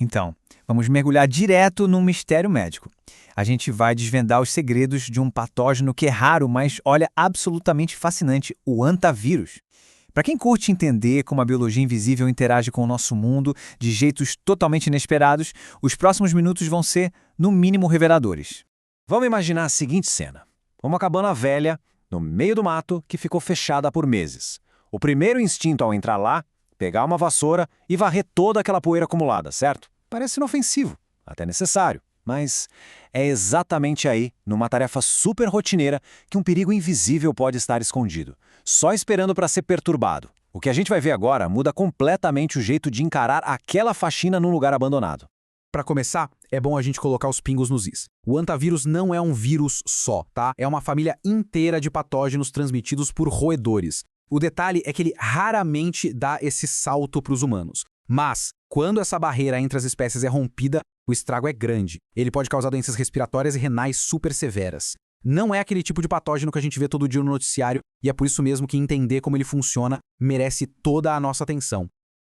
Então, vamos mergulhar direto num mistério médico. A gente vai desvendar os segredos de um patógeno que é raro, mas, olha, absolutamente fascinante, o hantavírus. Para quem curte entender como a biologia invisível interage com o nosso mundo de jeitos totalmente inesperados, os próximos minutos vão ser, no mínimo, reveladores. Vamos imaginar a seguinte cena. Uma cabana velha, no meio do mato, que ficou fechada por meses. O primeiro instinto ao entrar lá, pegar uma vassoura e varrer toda aquela poeira acumulada, certo? Parece inofensivo, até necessário. Mas é exatamente aí, numa tarefa super rotineira, que um perigo invisível pode estar escondido, só esperando para ser perturbado. O que a gente vai ver agora muda completamente o jeito de encarar aquela faxina num lugar abandonado. Para começar, é bom a gente colocar os pingos nos is. O hantavírus não é um vírus só, tá? É uma família inteira de patógenos transmitidos por roedores. O detalhe é que ele raramente dá esse salto para os humanos. Mas, quando essa barreira entre as espécies é rompida, o estrago é grande. Ele pode causar doenças respiratórias e renais super severas. Não é aquele tipo de patógeno que a gente vê todo dia no noticiário, e é por isso mesmo que entender como ele funciona merece toda a nossa atenção.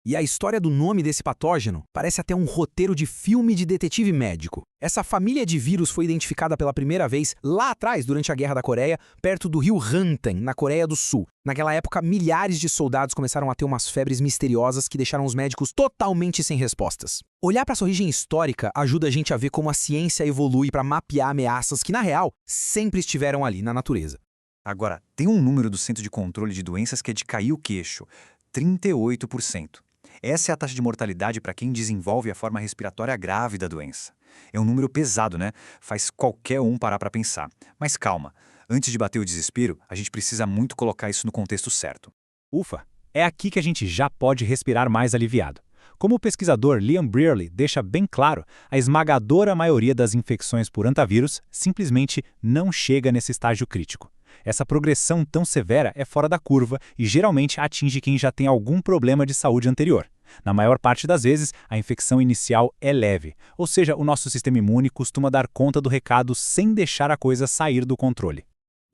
E a história do nome desse patógeno parece até um roteiro de filme de detetive médico. Essa família de vírus foi identificada pela primeira vez lá atrás, durante a Guerra da Coreia, perto do rio Hanten, na Coreia do Sul. Naquela época, milhares de soldados começaram a ter umas febres misteriosas que deixaram os médicos totalmente sem respostas. Olhar para essa origem histórica ajuda a gente a ver como a ciência evolui para mapear ameaças que, na real, sempre estiveram ali na natureza. Agora, tem um número do Centro de Controle de Doenças que é de cair o queixo: 38%. Essa é a taxa de mortalidade para quem desenvolve a forma respiratória grave da doença. É um número pesado, né? Faz qualquer um parar para pensar. Mas calma, antes de bater o desespero, a gente precisa muito colocar isso no contexto certo. Ufa, é aqui que a gente já pode respirar mais aliviado. Como o pesquisador Liam Brearley deixa bem claro, a esmagadora maioria das infecções por hantavírus simplesmente não chega nesse estágio crítico. Essa progressão tão severa é fora da curva e geralmente atinge quem já tem algum problema de saúde anterior. Na maior parte das vezes, a infecção inicial é leve, ou seja, o nosso sistema imune costuma dar conta do recado sem deixar a coisa sair do controle.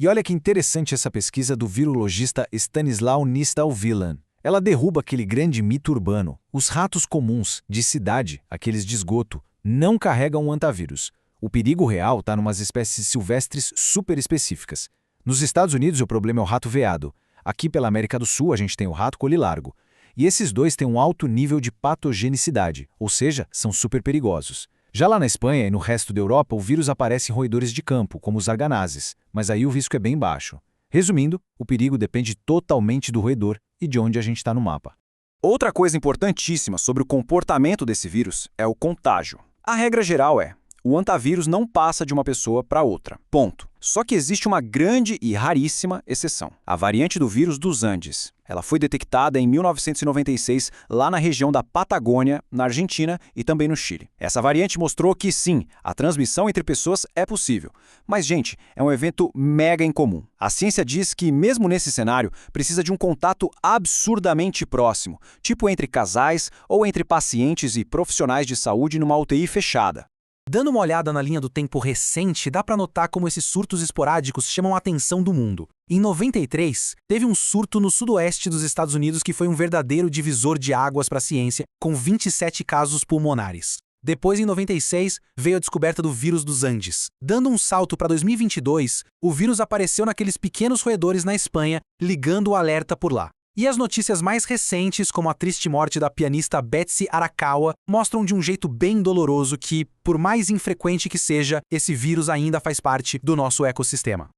E olha que interessante essa pesquisa do virologista Stanislaw Nistal-Vilan. Ela derruba aquele grande mito urbano. Os ratos comuns, de cidade, aqueles de esgoto, não carregam o hantavírus. O perigo real está em umas espécies silvestres super específicas. Nos Estados Unidos, o problema é o rato veado. Aqui pela América do Sul, a gente tem o rato colilargo. E esses dois têm um alto nível de patogenicidade, ou seja, são super perigosos. Já lá na Espanha e no resto da Europa, o vírus aparece em roedores de campo, como os arganazes, mas aí o risco é bem baixo. Resumindo, o perigo depende totalmente do roedor e de onde a gente está no mapa. Outra coisa importantíssima sobre o comportamento desse vírus é o contágio. A regra geral é: o hantavírus não passa de uma pessoa para outra. Ponto. Só que existe uma grande e raríssima exceção: a variante do vírus dos Andes. Ela foi detectada em 1996 lá na região da Patagônia, na Argentina e também no Chile. Essa variante mostrou que sim, a transmissão entre pessoas é possível. Mas, gente, é um evento mega incomum. A ciência diz que, mesmo nesse cenário, precisa de um contato absurdamente próximo, tipo entre casais ou entre pacientes e profissionais de saúde numa UTI fechada. Dando uma olhada na linha do tempo recente, dá para notar como esses surtos esporádicos chamam a atenção do mundo. Em 93, teve um surto no sudoeste dos Estados Unidos que foi um verdadeiro divisor de águas para a ciência, com 27 casos pulmonares. Depois, em 96, veio a descoberta do vírus dos Andes. Dando um salto para 2022, o vírus apareceu naqueles pequenos roedores na Espanha, ligando o alerta por lá. E as notícias mais recentes, como a triste morte da pianista Betsy Arakawa, mostram de um jeito bem doloroso que, por mais infrequente que seja, esse vírus ainda faz parte do nosso ecossistema.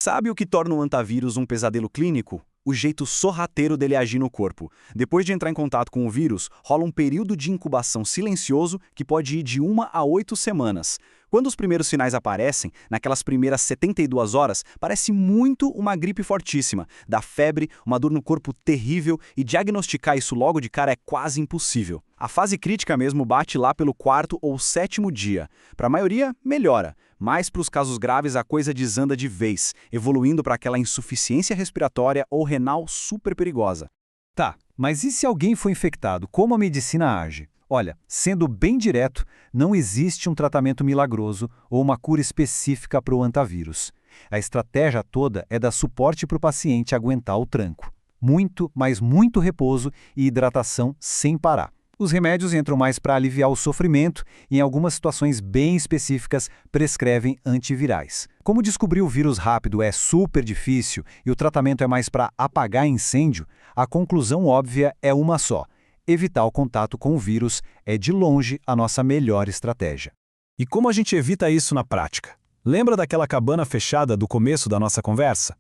Sabe o que torna o hantavírus um pesadelo clínico? O jeito sorrateiro dele agir no corpo. Depois de entrar em contato com o vírus, rola um período de incubação silencioso que pode ir de 1 a 8 semanas. Quando os primeiros sinais aparecem, naquelas primeiras 72 horas, parece muito uma gripe fortíssima. Dá febre, uma dor no corpo terrível e diagnosticar isso logo de cara é quase impossível. A fase crítica mesmo bate lá pelo 4º ou 7º dia. Para a maioria, melhora. Mas para os casos graves a coisa desanda de vez, evoluindo para aquela insuficiência respiratória ou renal super perigosa. Tá, mas e se alguém foi infectado, como a medicina age? Olha, sendo bem direto, não existe um tratamento milagroso ou uma cura específica para o hantavírus. A estratégia toda é dar suporte para o paciente aguentar o tranco. Muito, mas muito repouso e hidratação sem parar. Os remédios entram mais para aliviar o sofrimento e, em algumas situações bem específicas, prescrevem antivirais. Como descobrir o vírus rápido é super difícil e o tratamento é mais para apagar incêndio, a conclusão óbvia é uma só: evitar o contato com o vírus é, de longe, a nossa melhor estratégia. E como a gente evita isso na prática? Lembra daquela cabana fechada do começo da nossa conversa?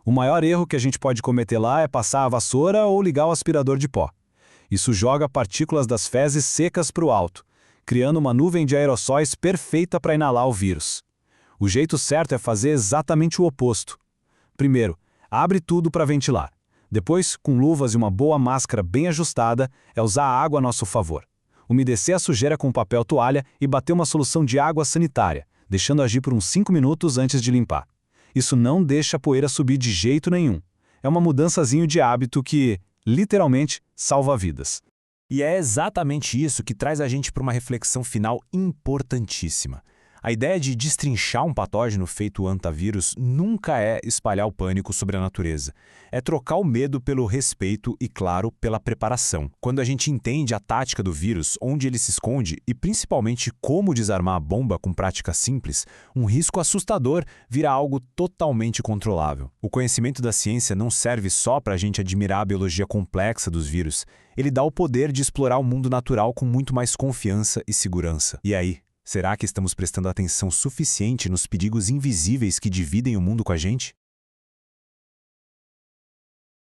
O maior erro que a gente pode cometer lá é passar a vassoura ou ligar o aspirador de pó. Isso joga partículas das fezes secas para o alto, criando uma nuvem de aerossóis perfeita para inalar o vírus. O jeito certo é fazer exatamente o oposto. Primeiro, abre tudo para ventilar. Depois, com luvas e uma boa máscara bem ajustada, é usar a água a nosso favor. Umedecer a sujeira com papel toalha e bater uma solução de água sanitária, deixando agir por uns 5 minutos antes de limpar. Isso não deixa a poeira subir de jeito nenhum. É uma mudançazinha de hábito que, literalmente, salva vidas. E é exatamente isso que traz a gente para uma reflexão final importantíssima. A ideia de destrinchar um patógeno feito antavírus nunca é espalhar o pânico sobre a natureza. É trocar o medo pelo respeito e, claro, pela preparação. Quando a gente entende a tática do vírus, onde ele se esconde e principalmente como desarmar a bomba com práticas simples, um risco assustador vira algo totalmente controlável. O conhecimento da ciência não serve só para a gente admirar a biologia complexa dos vírus. Ele dá o poder de explorar o mundo natural com muito mais confiança e segurança. E aí? Será que estamos prestando atenção suficiente nos perigos invisíveis que dividem o mundo com a gente?